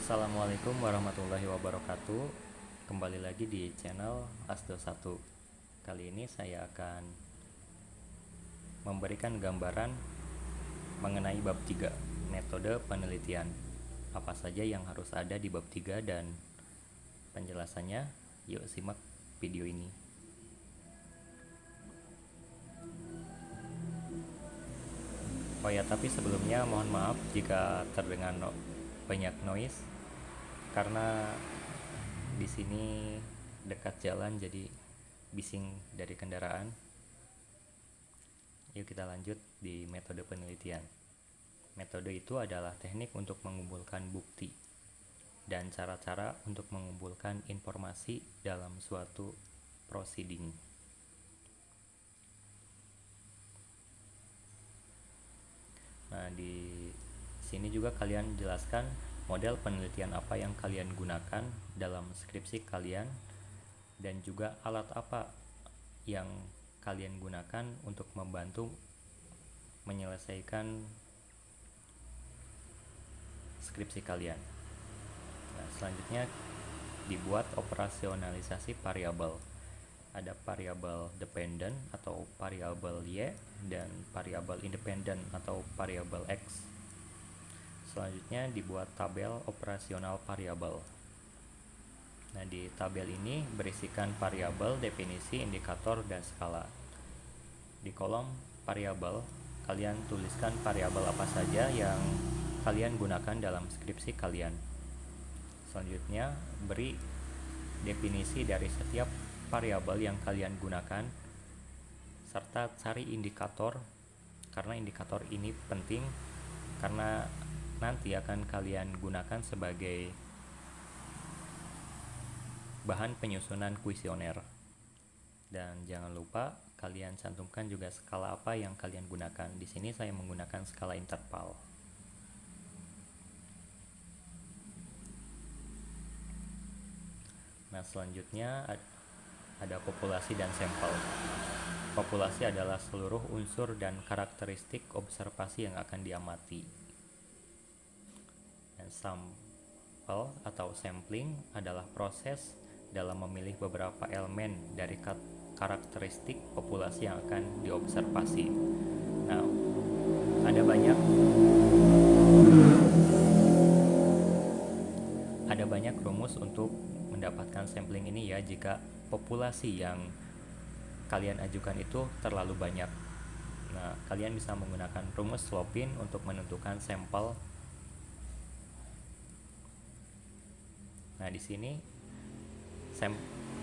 Assalamualaikum warahmatullahi wabarakatuh. Kembali lagi di channel Asdo 1. Kali ini saya akan memberikan gambaran mengenai bab 3, metode penelitian. Apa saja yang harus ada di bab 3 dan penjelasannya? Yuk simak video ini. Oh ya, tapi sebelumnya mohon maaf jika terdengar banyak noise karena di sini dekat jalan jadi bising dari kendaraan. Yuk kita lanjut di metode penelitian. Metode itu adalah teknik untuk mengumpulkan bukti dan cara-cara untuk mengumpulkan informasi dalam suatu proceeding. Nah, di sini juga kalian jelaskan model penelitian apa yang kalian gunakan dalam skripsi kalian dan juga alat apa yang kalian gunakan untuk membantu menyelesaikan skripsi kalian. Nah, selanjutnya dibuat operasionalisasi variabel. Ada variabel dependent atau variabel Y dan variabel independent atau variabel X. Selanjutnya dibuat tabel operasional variabel. Nah, di tabel ini berisikan variabel, definisi, indikator, dan skala. Di kolom variabel, kalian tuliskan variabel apa saja yang kalian gunakan dalam skripsi kalian. Selanjutnya, beri definisi dari setiap variabel yang kalian gunakan, serta cari indikator, karena indikator ini penting karena nanti akan kalian gunakan sebagai bahan penyusunan kuesioner. Dan jangan lupa kalian cantumkan juga skala apa yang kalian gunakan. Di sini saya menggunakan skala interval. Nah, selanjutnya ada populasi dan sampel. Populasi adalah seluruh unsur dan karakteristik observasi yang akan diamati. Dan sampel atau sampling adalah proses dalam memilih beberapa elemen dari karakteristik populasi yang akan diobservasi. Nah, ada banyak rumus untuk mendapatkan sampling ini ya, jika populasi yang kalian ajukan itu terlalu banyak. Nah, kalian bisa menggunakan rumus Slopin untuk menentukan sampel. Nah, di sini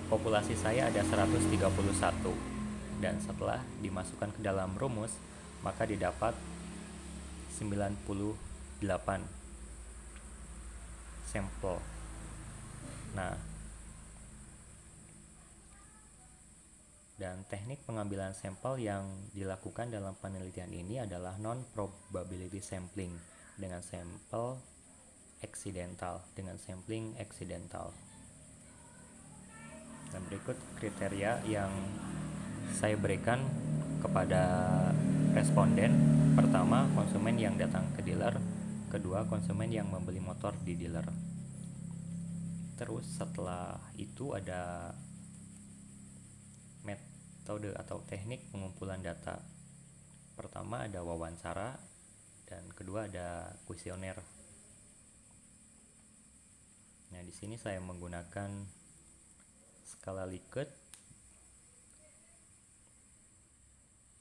populasi saya ada 131 dan setelah dimasukkan ke dalam rumus maka didapat 98 sampel. Nah, dan teknik pengambilan sampel yang dilakukan dalam penelitian ini adalah non-probability sampling dengan sampel accidental, dengan sampling accidental. Dan berikut kriteria yang saya berikan kepada responden. Pertama, konsumen yang datang ke dealer. Kedua, konsumen yang membeli motor di dealer. Terus setelah itu ada metode atau teknik pengumpulan data. Pertama ada wawancara dan kedua ada kuesioner. Nah, di sini saya menggunakan skala Likert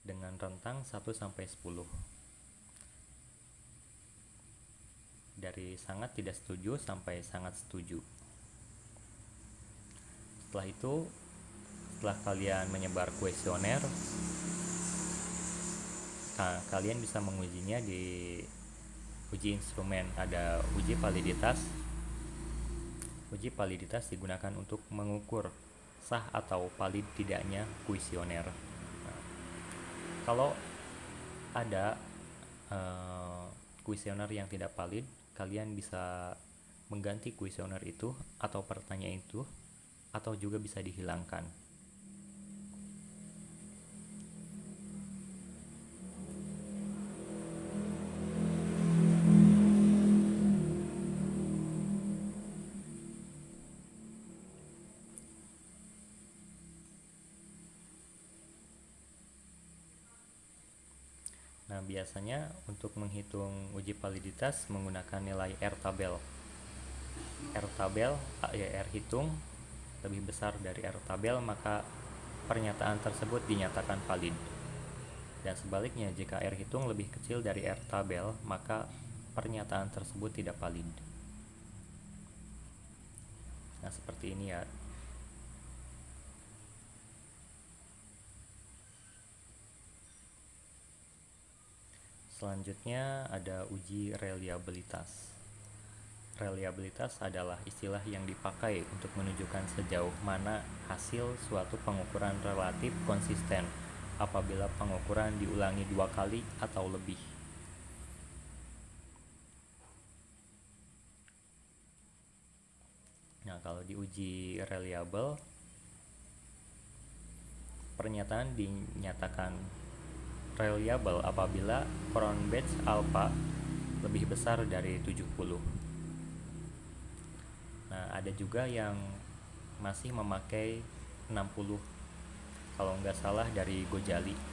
dengan rentang 1 sampai 10. Dari sangat tidak setuju sampai sangat setuju. Setelah itu, setelah kalian menyebar kuesioner, kalian bisa mengujinya di uji instrumen. Ada uji validitas. Uji validitas digunakan untuk mengukur sah atau valid tidaknya kuesioner. Nah, kalau ada kuesioner yang tidak valid, kalian bisa mengganti kuesioner itu atau pertanyaan itu, atau juga bisa dihilangkan. Nah, biasanya untuk menghitung uji validitas menggunakan nilai R tabel. R tabel, ya R hitung lebih besar dari R tabel, maka pernyataan tersebut dinyatakan valid. Dan sebaliknya, jika R hitung lebih kecil dari R tabel, maka pernyataan tersebut tidak valid. Nah, seperti ini ya. Selanjutnya ada uji reliabilitas. Reliabilitas adalah istilah yang dipakai untuk menunjukkan sejauh mana hasil suatu pengukuran relatif konsisten apabila pengukuran diulangi 2 kali atau lebih. Nah, kalau diuji reliable, pernyataan dinyatakan reliable apabila Cron batch alpha lebih besar dari 70. Nah, ada juga yang masih memakai 60, kalau nggak salah dari Gojali.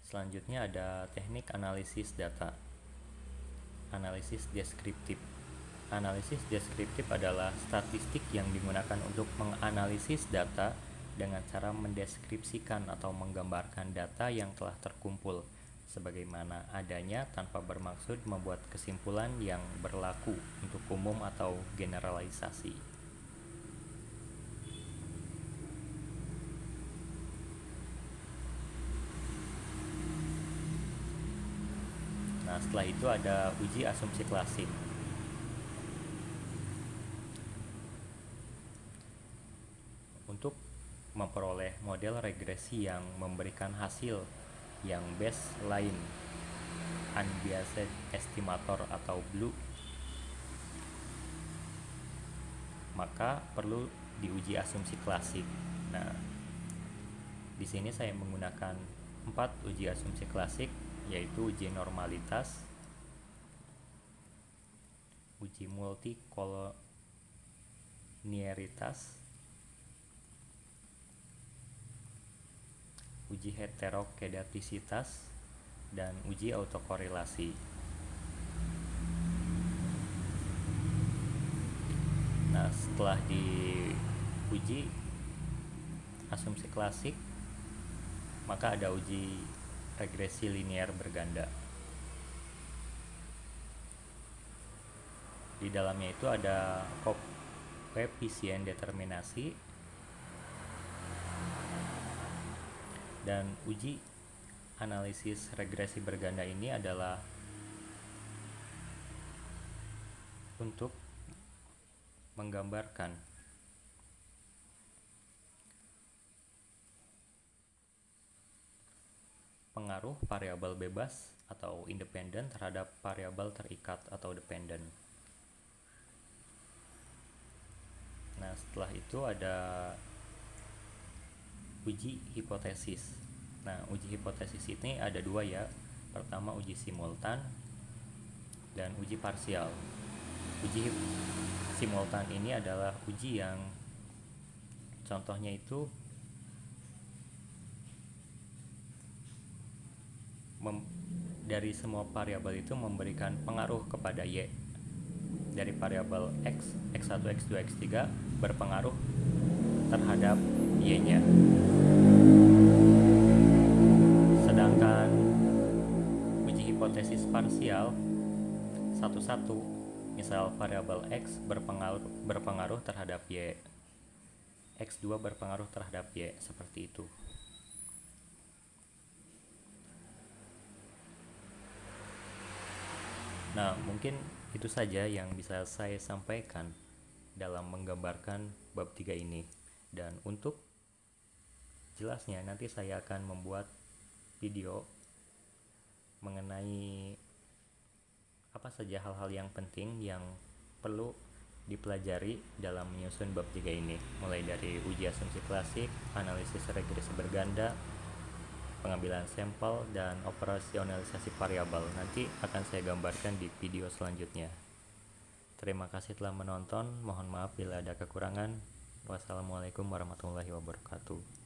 Selanjutnya ada teknik analisis data. Analisis deskriptif. Analisis deskriptif adalah statistik yang digunakan untuk menganalisis data dengan cara mendeskripsikan atau menggambarkan data yang telah terkumpul sebagaimana adanya tanpa bermaksud membuat kesimpulan yang berlaku untuk umum atau generalisasi. Nah, setelah itu ada uji asumsi klasik. Untuk memperoleh model regresi yang memberikan hasil yang baseline unbiased estimator atau BLUE, maka perlu diuji asumsi klasik. Nah, di sini saya menggunakan 4 uji asumsi klasik, yaitu uji normalitas, uji multikolonialitas, uji heterokedastisitas, dan uji autokorelasi. Nah, setelah diuji asumsi klasik, maka ada uji regresi linear berganda. Di dalamnya itu ada koefisien determinasi, dan uji analisis regresi berganda ini adalah untuk menggambarkan pengaruh variabel bebas atau independen terhadap variabel terikat atau dependen. Nah, setelah itu ada uji hipotesis. Nah, uji hipotesis ini ada 2 ya. Pertama uji simultan dan uji parsial. Uji simultan ini adalah uji yang contohnya itu dari semua variabel itu memberikan pengaruh kepada Y. Dari variabel X, X1, X2, X3 berpengaruh terhadap Y-nya. Sedangkan uji hipotesis parsial satu-satu, misal variabel X berpengaruh terhadap Y, X2 berpengaruh terhadap Y, seperti itu. Nah, mungkin itu saja yang bisa saya sampaikan dalam menggambarkan bab 3 ini. Dan untuk jelasnya nanti saya akan membuat video mengenai apa saja hal-hal yang penting yang perlu dipelajari dalam menyusun bab 3 ini, mulai dari uji asumsi klasik, analisis regresi berganda, pengambilan sampel, dan operasionalisasi variabel. Nanti akan saya gambarkan di video selanjutnya. Terima kasih telah menonton. Mohon maaf bila ada kekurangan. Wassalamualaikum warahmatullahi wabarakatuh.